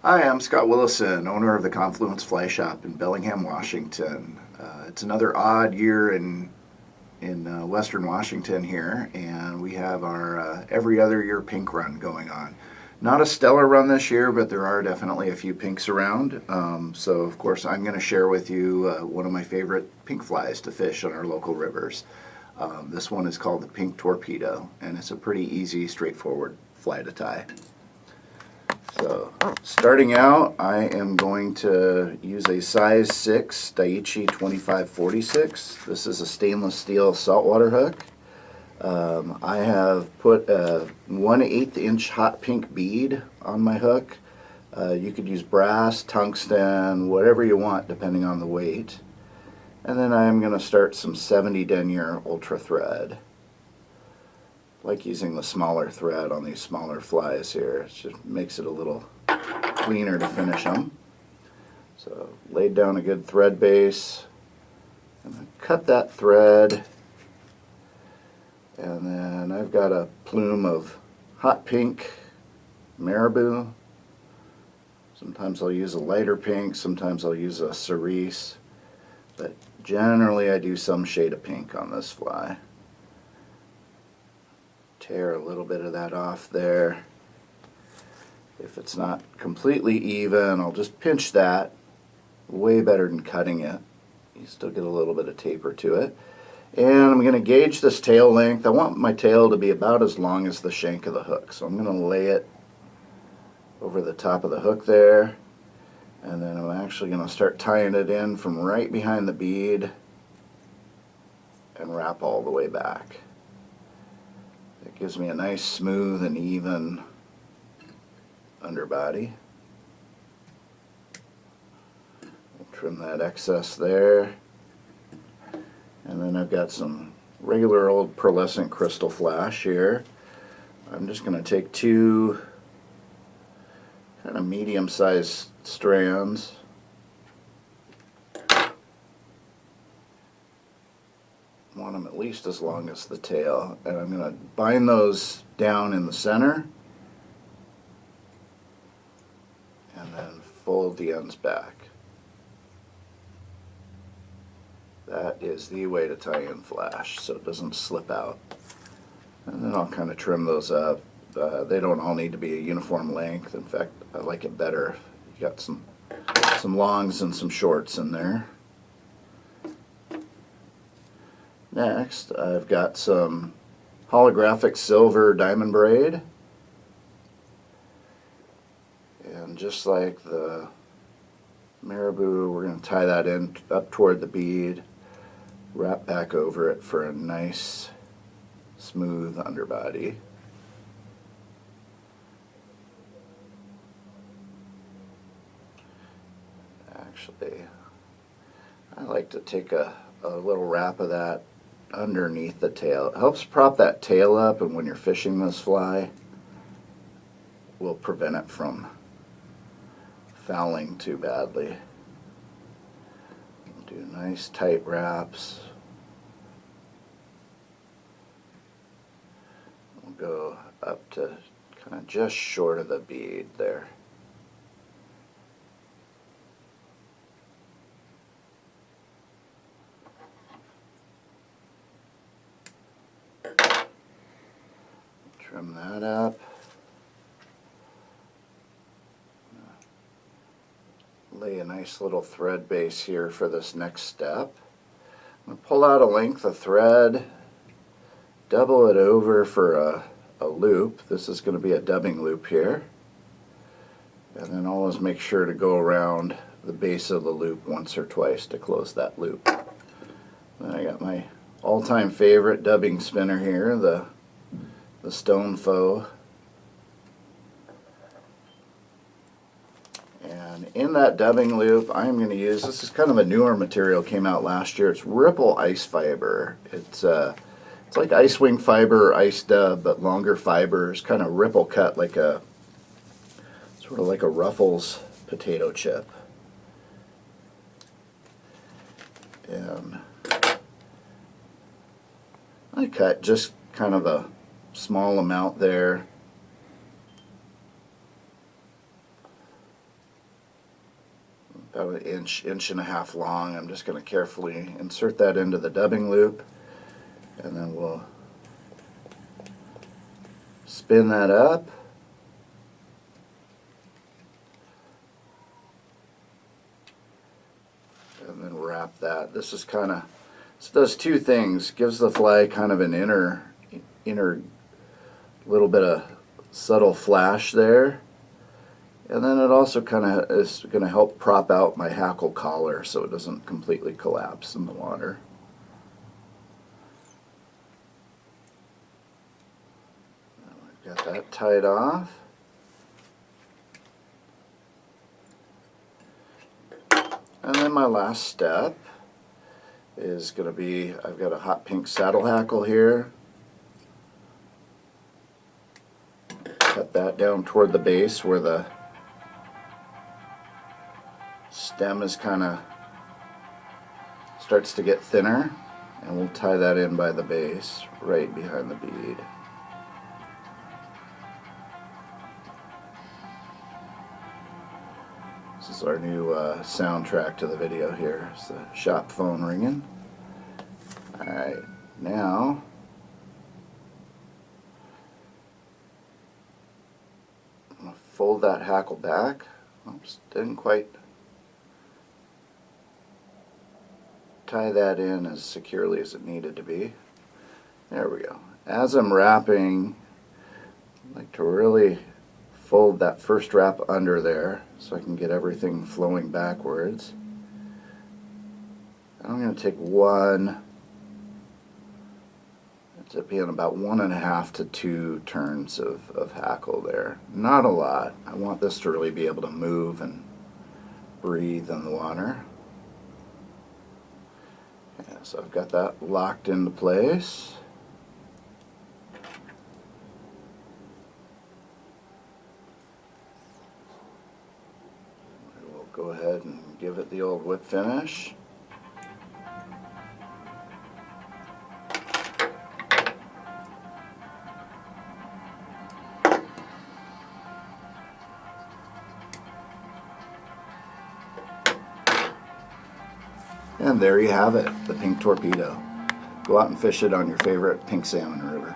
Hi, I'm Scott Willison, owner of the Confluence Fly Shop in Bellingham, Washington. It's another odd year in Western Washington here, and we have our every other year pink run going on. Not a stellar run this year, but there are definitely a few pinks around. So, of course, I'm going to share with you one of my favorite pink flies to fish on our local rivers. This one is called the Pink Torpedo, and it's a pretty easy, straightforward fly to tie. So, starting out, I am going to use a size 6 Daiichi 2546. This is a stainless steel saltwater hook. I have put a 1/8 inch hot pink bead on my hook. You could use brass, tungsten, whatever you want depending on the weight. And then I'm going to start some 70 Denier ultra thread. I like using the smaller thread on these smaller flies here. It just makes it a little cleaner to finish them. So laid down a good thread base, and then cut that thread, and then I've got a plume of hot pink marabou. Sometimes I'll use a lighter pink, sometimes I'll use a cerise, but generally I do some shade of pink on this fly. Tear a little bit of that off there. If it's not completely even, I'll just pinch that. Way better than cutting it. You still get a little bit of taper to it. And I'm going to gauge this tail length. I want my tail to be about as long as the shank of the hook. So I'm going to lay it over the top of the hook there. And then I'm actually going to start tying it in from right behind the bead and wrap all the way back. It gives me a nice smooth and even underbody. We'll trim that excess there. And then I've got some regular old pearlescent crystal flash here. I'm just going to take two kind of medium-sized strands. Want them at least as long as the tail, and I'm going to bind those down in the center and then fold the ends back. That is the way to tie in flash so it doesn't slip out. And then I'll kind of trim those up. They don't all need to be a uniform length. In fact, I like it better. You got some longs and some shorts in there. Next, I've got some holographic silver diamond braid. And just like the marabou, we're going to tie that in up toward the bead, wrap back over it for a nice, smooth underbody. Actually, I like to take a little wrap of that underneath the tail. It helps prop that tail up, and when you're fishing this fly, will prevent it from fouling too badly. We'll do nice tight wraps. We'll go up to kind of just short of the bead there. Trim that up. Lay a nice little thread base here for this next step. I'm going to pull out a length of thread, double it over for a loop. This is going to be a dubbing loop here. And then always make sure to go around the base of the loop once or twice to close that loop. Then I got my all-time favorite dubbing spinner here, the stone faux. And in that dubbing loop, I'm going to use, this is kind of a newer material, came out last year. It's Ripple Ice Fiber. It's like ice wing fiber or ice dub, but longer fibers, kind of ripple cut, like a sort of like a Ruffles potato chip. And I cut just kind of a small amount there. about an inch, inch and a half long. I'm just going to carefully insert that into the dubbing loop, and then we'll spin that up. And then wrap that. This does two things. Gives the fly kind of an inner little bit of subtle flash there. And then it also kind of is going to help prop out my hackle collar so it doesn't completely collapse in the water. I've got that tied off. And then my last step is going to be, I've got a hot pink saddle hackle here. Cut that down toward the base where the stem is kind of starts to get thinner, and we'll tie that in by the base right behind the bead. This is our new soundtrack to the video here. It's the shop phone ringing. Alright, now I'm going to fold that hackle back. Oops, didn't quite tie that in as securely as it needed to be. There we go. As I'm wrapping, I like to really fold that first wrap under there so I can get everything flowing backwards. And I'm going to take one, ends up being about 1.5 to 2 turns of hackle there. Not a lot. I want this to really be able to move and breathe in the water. Yeah, so I've got that locked into place. We'll go ahead and give it the old whip finish. And there you have it, the pink torpedo. Go out and fish it on your favorite pink salmon river.